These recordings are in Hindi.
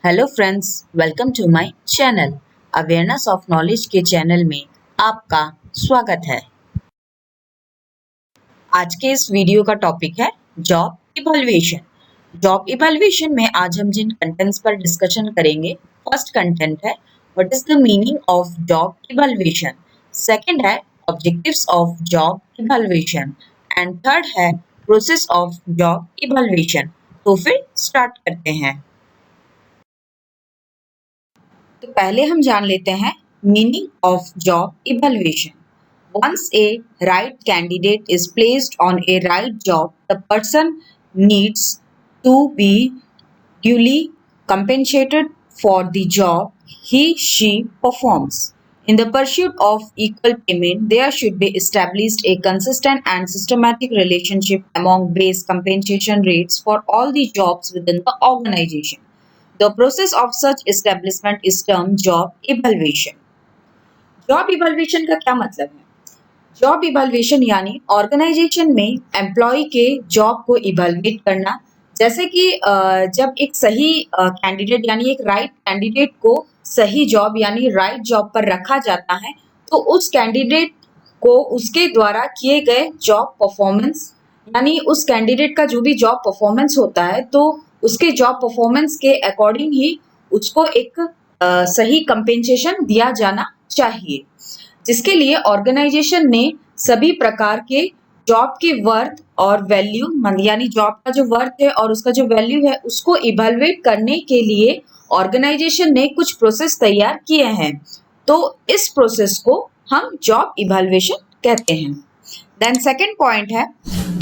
Hello friends, welcome to my channel. Awareness of knowledge के चैनल में आपका स्वागत है। आज के इस वीडियो का टॉपिक है जॉब इवैल्यूएशन। जॉब इवैल्यूएशन में आज हम जिन कंटेंट्स पर डिस्कशन करेंगे, फर्स्ट कंटेंट है what is the meaning of job evaluation, second है objectives of job evaluation and third है प्रोसेस ऑफ जॉब इवैल्यूएशन। तो फिर स्टार्ट करते हैं। तो पहले हम जान लेते हैं meaning of job evaluation. Once a right candidate is placed on a right job, the person needs to be duly compensated for the job he/she performs. In the pursuit of equal payment, there should be established a consistent and systematic relationship among base compensation rates for all the jobs within the organization. The process of such establishment is termed job evaluation. Job evaluation का क्या मतलब है? जॉब इवैल्यूएशन यानी ऑर्गेनाइजेशन में एम्प्लॉय के जॉब को इवैल्यूएट करना। जैसे कि जब एक सही कैंडिडेट यानी एक राइट कैंडिडेट को सही जॉब यानी राइट जॉब पर रखा जाता है, तो उस कैंडिडेट को उसके द्वारा किए गए जॉब परफॉर्मेंस यानी उस कैंडिडेट का जो भी जॉब परफॉर्मेंस होता है, तो उसके जॉब परफॉर्मेंस के अकॉर्डिंग ही उसको एक सही कंपेंसेशन दिया जाना चाहिए, जिसके लिए ऑर्गेनाइजेशन ने सभी प्रकार के जॉब की वर्थ और वैल्यू यानी जॉब का जो वर्थ है और उसका जो वैल्यू है उसको इवैल्यूएट करने के लिए ऑर्गेनाइजेशन ने कुछ प्रोसेस तैयार किए हैं। तो इस प्रोसेस को हम जॉब इवैल्यूएशन कहते हैं। Then second point है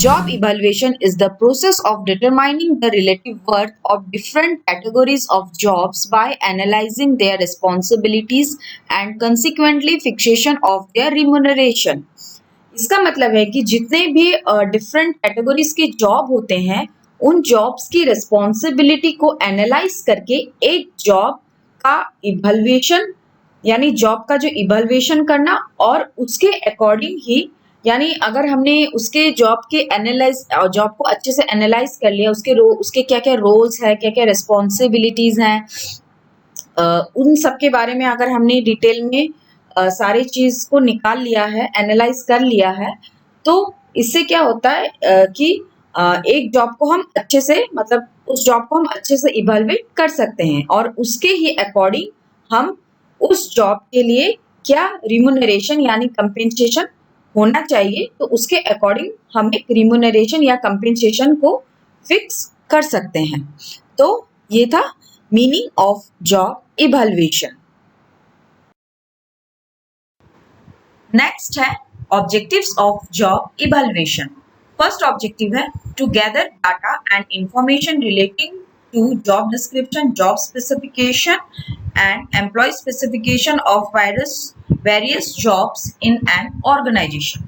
job evaluation is the process of determining the relative worth of different categories of jobs by analyzing their responsibilities and consequently fixation of their remuneration. इसका मतलब है कि जितने भी डिफरेंट कैटेगरीज के जॉब होते हैं, उन जॉब्स की रिस्पॉन्सिबिलिटी को एनालाइज करके एक जॉब का इवैल्यूएशन यानी जॉब का जो इवैल्यूएशन करना और उसके अकॉर्डिंग ही यानी अगर हमने उसके जॉब के एनालाइज जॉब को अच्छे से एनालाइज कर लिया, उसके क्या क्या रोल्स है, क्या क्या रिस्पॉन्सिबिलिटीज हैं, उन सब के बारे में अगर हमने डिटेल में सारी चीज को निकाल लिया है, एनालाइज कर लिया है, तो इससे क्या होता है कि एक जॉब को हम अच्छे से मतलब उस जॉब को हम अच्छे से इवैल्यूएट कर सकते हैं और उसके ही अकॉर्डिंग हम उस जॉब के लिए क्या रिम्यूनरेशन यानी कंपेंसेशन होना चाहिए, तो उसके अकॉर्डिंग हम एक रिम्यूनरेशन या कंपेंसेशन को फिक्स कर सकते हैं। तो ये था meaning of job evaluation. Next है objectives of job evaluation. First objective है to gather data and information relating to job description, job specification and employee specification of various jobs in an organization.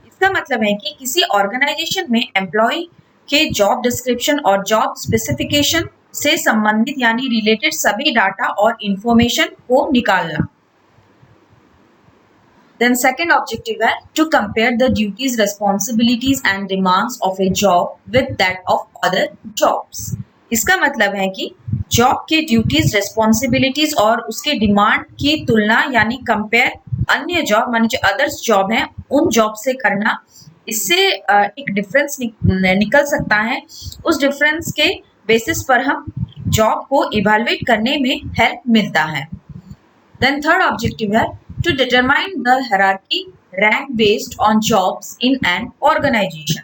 इसका मतलब है कि किसी ऑर्गेनाइजेशन में एम्प्लॉय के जॉब डिस्क्रिप्शन और जॉब स्पेसिफिकेशन से संबंधित यानी रिलेटेड सभी डाटा और इंफॉर्मेशन को निकालना। Then second objective है to compare the duties, responsibilities and demands of a job with that of other jobs. इसका मतलब है कि जॉब के ड्यूटीज, रेस्पॉन्सिबिलिटीज और उसके डिमांड की तुलना यानी कंपेयर अन्य जॉब माने जो अदर्स जॉब है उन जॉब से करना। इससे एक डिफरेंस निकल सकता है। उस डिफरेंस के बेसिस पर हम जॉब को इवैल्यूएट करने में हेल्प मिलता है। देन थर्ड ऑब्जेक्टिव है to determine the hierarchy rank based on jobs in an organization.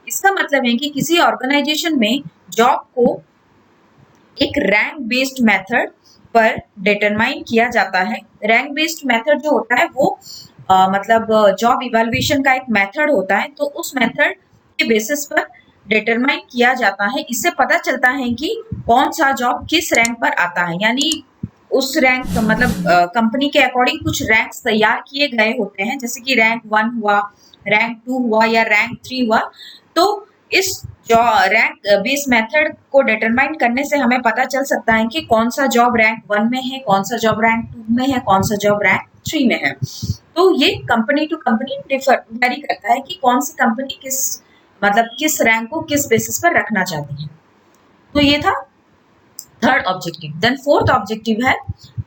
इसका मतलब है कि किसी ऑर्गेनाइजेशन में जॉब को एक रैंक बेस्ड मेथड पर डिटरमाइन किया जाता है। रैंक बेस्ड मेथड जो होता है वो मतलब जॉब इवैल्यूएशन का एक मेथड होता है, तो उस मेथड के बेसिस पर डिटरमाइन किया जाता है। इससे पता चलता है कि कौन सा जॉब किस रैंक पर आता है, यानी उस रैंक मतलब कंपनी के अकॉर्डिंग कुछ रैंक्स तैयार किए गए होते हैं, जैसे कि रैंक 1 हुआ, रैंक 2 हुआ या रैंक 3 हुआ। तो इस जो रैंक बेस मेथड को डिटरमाइन करने से हमें पता चल सकता है कि कौन सा जॉब रैंक 1 में है, कौन सा जॉब रैंक 2 में है, कौन सा जॉब रैंक 3 में है। तो ये कंपनी टू कंपनी वेरी करता है कि कौन सी कंपनी किस रैंक को किस बेसिस पर रखना चाहती है। तो ये था third objective. Then fourth objective है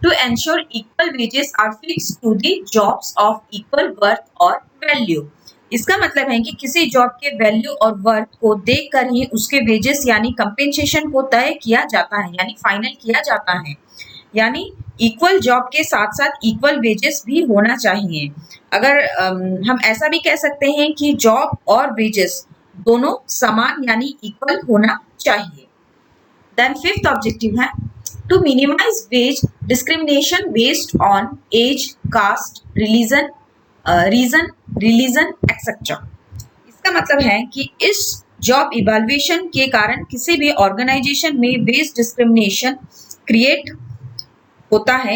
to ensure equal wages are fixed to the jobs of equal worth और वैल्यू। इसका मतलब है कि किसी जॉब के वैल्यू और वर्थ को देखकर ही उसके वेजेस यानी कंपेंसेशन को तय किया जाता है, यानी फाइनल किया जाता है। यानी इक्वल जॉब के साथ साथ इक्वल वेजेस भी होना चाहिए। अगर हम ऐसा भी कह सकते हैं कि जॉब और वेजेस दोनों समान यानी इक्वल होना चाहिए। देन फिफ्थ ऑब्जेक्टिव है to minimise wage discrimination based on age, caste, religion etcetera. इसका मतलब है कि इस जॉब इवैल्यूएशन के कारण किसी भी ऑर्गेनाइजेशन में वेज डिस्क्रिमिनेशन क्रिएट होता है,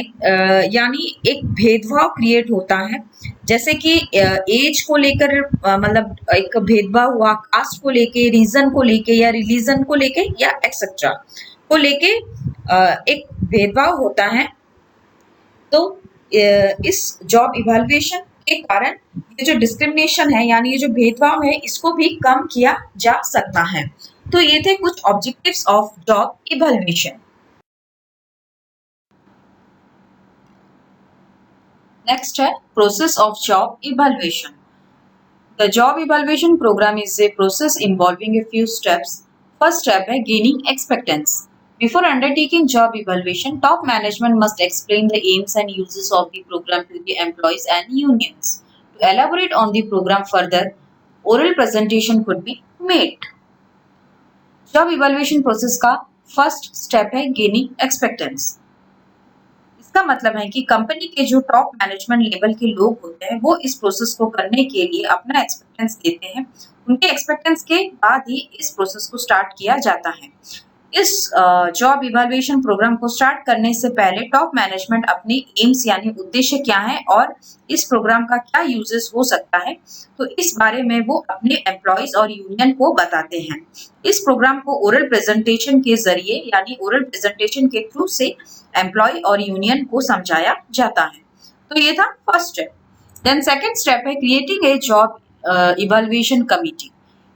यानी एक भेदभाव क्रिएट होता है। जैसे कि एज को लेकर मतलब एक भेदभाव हुआ, कास्ट को लेके, रीजन को लेके या रिलीजन को लेके या एक्सेट्रा को लेके एक भेदभाव होता है। तो इस जॉब इवैल्यूएशन के कारण ये जो डिस्क्रिमिनेशन है यानी ये जो भेदभाव है इसको भी कम किया जा सकता है। तो ये थे कुछ objectives of job evaluation. Next है process of job evaluation. The job evaluation program is a process involving a few steps. First step है gaining acceptance. Before undertaking job evaluation, top management must explain the aims and uses of the program to the employees and unions. To elaborate on the program further, oral presentation could be made. Job evaluation process का first step है gaining expectance. इसका मतलब है कि कंपनी के जो टॉप मैनेजमेंट लेवल के लोग होते हैं वो इस प्रोसेस को करने के लिए अपना एक्सपेक्टेंस देते हैं। उनके एक्सपेक्टेंस के बाद ही इस प्रोसेस को स्टार्ट किया जाता है। इस जॉब इवैल्यूएशन प्रोग्राम को स्टार्ट करने से पहले टॉप मैनेजमेंट अपने एम्स यानी उद्देश्य क्या है और इस प्रोग्राम का क्या यूजेस हो सकता है, तो इस बारे में वो अपने एम्प्लॉयज और यूनियन को बताते हैं। इस प्रोग्राम को ओरल प्रेजेंटेशन के जरिए यानी ओरल प्रेजेंटेशन के थ्रू से एम्प्लॉय और यूनियन को समझाया जाता है। तो ये था first step. Then second step है creating a job evaluation committee.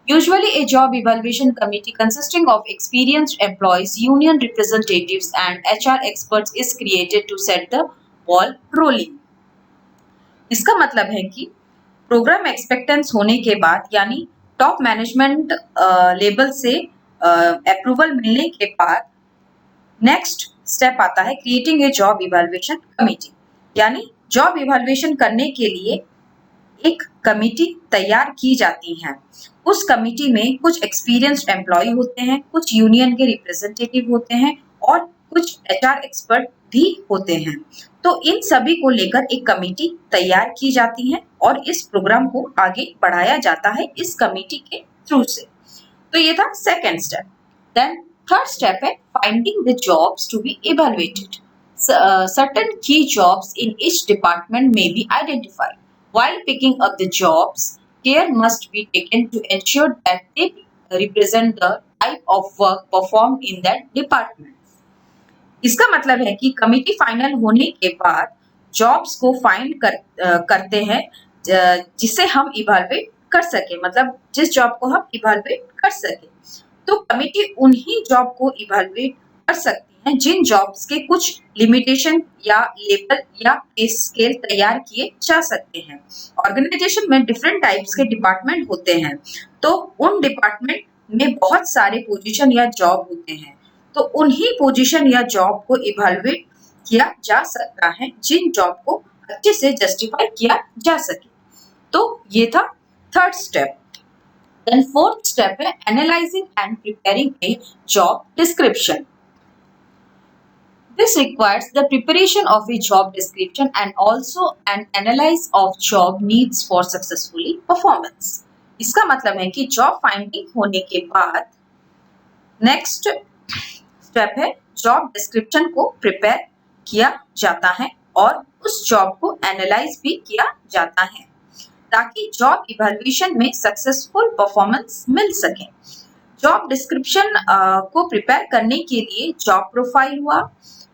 Usually, a job evaluation committee consisting of experienced employees, union representatives, and HR experts is created to set the ball rolling. इसका मतलब है कि प्रोग्राम एक्सपेक्टेंस होने के बाद यानी टॉप मैनेजमेंट लेवल से अप्रूवल मिलने के बाद नेक्स्ट स्टेप आता है creating a job evaluation committee. यानी जॉब इवैल्यूएशन करने के लिए एक कमिटी तैयार की जाती है। उस कमिटी में कुछ एक्सपीरियंस्ड एम्प्लॉय होते हैं, कुछ यूनियन के रिप्रेजेंटेटिव होते हैं और कुछ एचआर एक्सपर्ट भी होते हैं। तो इन सभी को लेकर एक कमिटी तैयार की जाती है और इस प्रोग्राम को आगे बढ़ाया जाता है इस कमिटी के थ्रू से। तो ये था second step. Then third step है finding the jobs to be evaluated. Certain key jobs in each department may be identified. While picking up the jobs, care must be taken to ensure that they represent the type of work performed in that department. इसका मतलब है कि कमिटी फाइनल होने के बाद जॉब्स को करते हैं जिसे हम इवैल्यूएट कर सके, मतलब जिस जॉब को हम इवैल्यूएट कर सके। तो कमिटी उन्हीं जॉब को इवैल्यूएट कर सकती है जिन जॉब्स के कुछ लिमिटेशन या लेवल या पे स्केल तैयार किए जा सकते हैं। ऑर्गेनाइजेशन में डिफरेंट टाइप्स के डिपार्टमेंट होते हैं, तो उन डिपार्टमेंट में बहुत सारे पोजीशन या जॉब होते हैं, तो उन्हीं पोजीशन या जॉब को इवैल्यूएट किया जा सकता है जिन जॉब को अच्छे से जस्टिफाई किया जा सके। तो ये था third step. Then fourth step है analysing and preparing a job description. This requires the preparation of a job description and also an analysis of job needs for successfully performance. इसका मतलब है कि जॉब फाइंडिंग होने के बाद नेक्स्ट स्टेप है जॉब डिस्क्रिप्शन को प्रिपेयर किया जाता है और उस जॉब को एनालाइज भी किया जाता है ताकि जॉब इवैल्यूएशन में सक्सेसफुल परफॉर्मेंस मिल सके। जॉब डिस्क्रिप्शन को प्रिपेयर करने के लिए जॉब प्रोफाइल हुआ,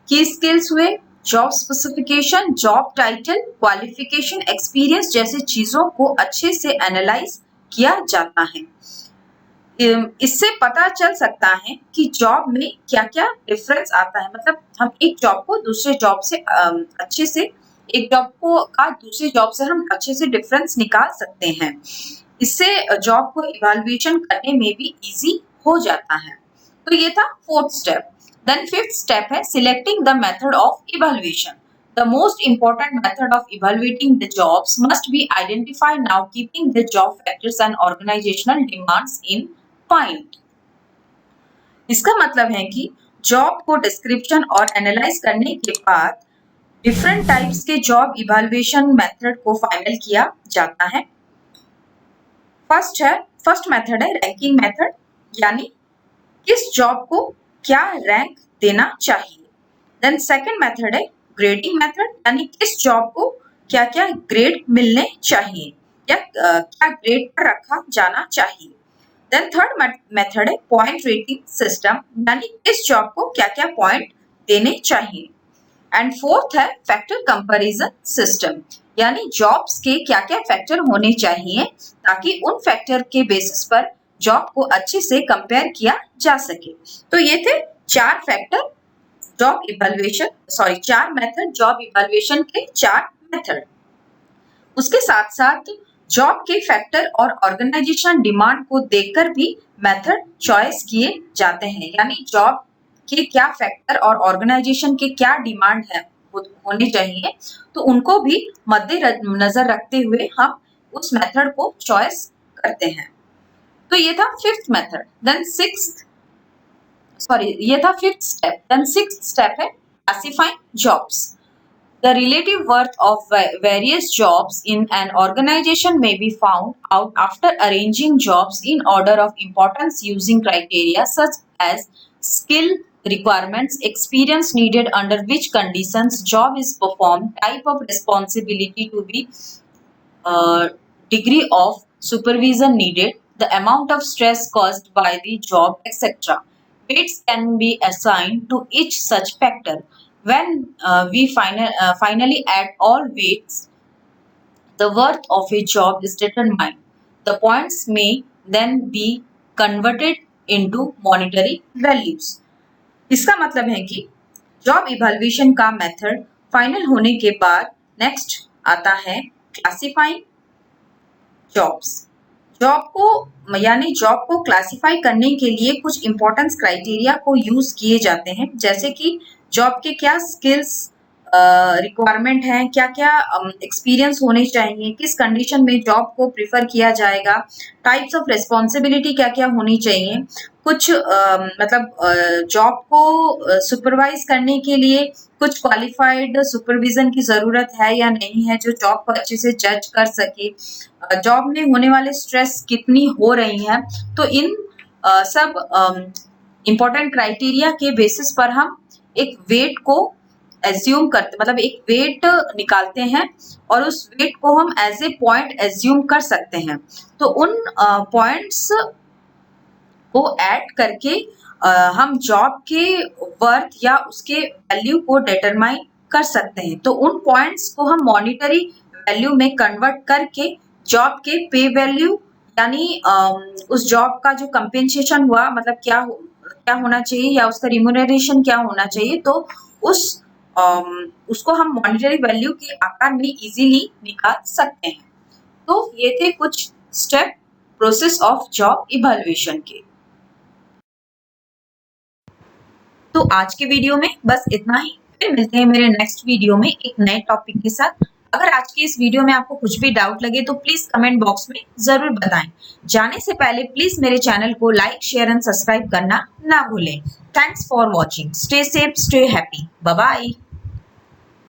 की स्किल्स हुए, job specification, job title, qualification, experience जैसे चीजों को अच्छे से एनालाइज किया जाता है। इससे पता चल सकता है कि जॉब में क्या क्या डिफरेंस आता है, मतलब हम एक जॉब को दूसरे जॉब से अच्छे से एक जॉब को का दूसरे जॉब से हम अच्छे से डिफरेंस निकाल सकते हैं। इससे जॉब को इवैल्यूएशन करने में भी इजी हो जाता है। तो ये था fourth step. Then fifth step है selecting the method of evaluation. The most important method of evaluating the jobs must be identified now, keeping the job factors and organizational demands in mind. इसका मतलब है कि जॉब को डिस्क्रिप्शन और एनालाइज करने के बाद डिफरेंट टाइप्स के जॉब इवैल्यूएशन मेथड को फाइनल किया जाता है। फर्स्ट मेथड है रैंकिंग मेथड, यानी किस जॉब को क्या रैंक देना चाहिए। देन सेकंड मेथड है ग्रेडिंग मेथड, यानी किस जॉब को क्या क्या ग्रेड मिलने चाहिए या क्या ग्रेड पर रखा जाना चाहिए। देन थर्ड मेथड है पॉइंट रेटिंग सिस्टम, यानी किस जॉब को क्या क्या पॉइंट देने चाहिए। एंड फोर्थ है फैक्टर कंपैरिजन सिस्टम, यानी जॉब्स के क्या क्या फैक्टर होने चाहिए ताकि उन फैक्टर के बेसिस पर जॉब को अच्छे से कंपेयर किया जा सके। तो ये थे चार फैक्टर जॉब इवैल्यूएशन, चार मेथड जॉब इवैल्यूएशन के चार मेथड। उसके साथ साथ जॉब के फैक्टर और ऑर्गेनाइजेशन डिमांड को देखकर भी मेथड चॉइस किए जाते हैं, यानी जॉब के क्या फैक्टर और ऑर्गेनाइजेशन के क्या डिमांड है होने चाहिए, तो उनको भी मद्देनजर रखते हुए हम उस मेथड को चॉइस करते हैं। तो ये था फिफ्थ मेथड। देन ये था fifth step. Then sixth step है classifying jobs. The relative worth of various jobs in an organization may be found out after arranging jobs in order of importance using criteria such as skill requirements, experience needed under which conditions job is performed, type of responsibility to be degree of supervision needed, the amount of stress caused by the job, etc. Weights can be assigned to each such factor. When we finally add all weights, the worth of a job is determined. The points may then be converted into monetary values. इसका मतलब है कि जॉब इवैल्यूएशन का मेथड फाइनल होने के बाद नेक्स्ट आता है क्लासिफाइंग जॉब्स। जॉब को क्लासिफाई करने के लिए कुछ इंपॉर्टेंस क्राइटेरिया को यूज किए जाते हैं, जैसे कि जॉब के क्या स्किल्स रिक्वायरमेंट हैं, क्या क्या एक्सपीरियंस होने चाहिए, किस कंडीशन में जॉब को प्रिफर किया जाएगा, टाइप्स ऑफ रिस्पॉन्सिबिलिटी क्या क्या होनी चाहिए, कुछ जॉब को सुपरवाइज करने के लिए कुछ क्वालिफाइड सुपरविजन की जरूरत है या नहीं है जो जॉब को अच्छे से जज कर सके, जॉब में होने वाले स्ट्रेस कितनी हो रही है। तो इन सब इम्पोर्टेंट क्राइटेरिया के बेसिस पर हम एक वेट को एज्यूम करते, मतलब एक वेट निकालते हैं और उस वेट को हम एज ए पॉइंट एज्यूम कर सकते हैं। तो उन पॉइंट्स को ऐड करके हम जॉब के वर्थ या उसके वैल्यू को डिटरमाइन कर सकते हैं। तो उन पॉइंट्स को हम मॉनिटरी वैल्यू में कन्वर्ट करके जॉब के पे वैल्यू, यानी उस जॉब का जो कंपेंसेशन हुआ, मतलब क्या होना चाहिए या उसका रिम्यूनरेशन क्या होना चाहिए, तो उसको हम मॉनिटरी वैल्यू के आकार में इजीली निकाल सकते हैं। तो ये थे कुछ step process of job evaluation के। तो आज के वीडियो में बस इतना ही, फिर मिलते हैं मेरे नेक्स्ट वीडियो में एक नए टॉपिक के साथ। अगर आज के इस वीडियो में आपको कुछ भी डाउट लगे तो प्लीज कमेंट बॉक्स में जरूर बताएं। जाने से पहले प्लीज मेरे चैनल को लाइक, शेयर एंड सब्सक्राइब करना ना भूलें। Thanks for watching. Stay safe, stay happy. Bye bye.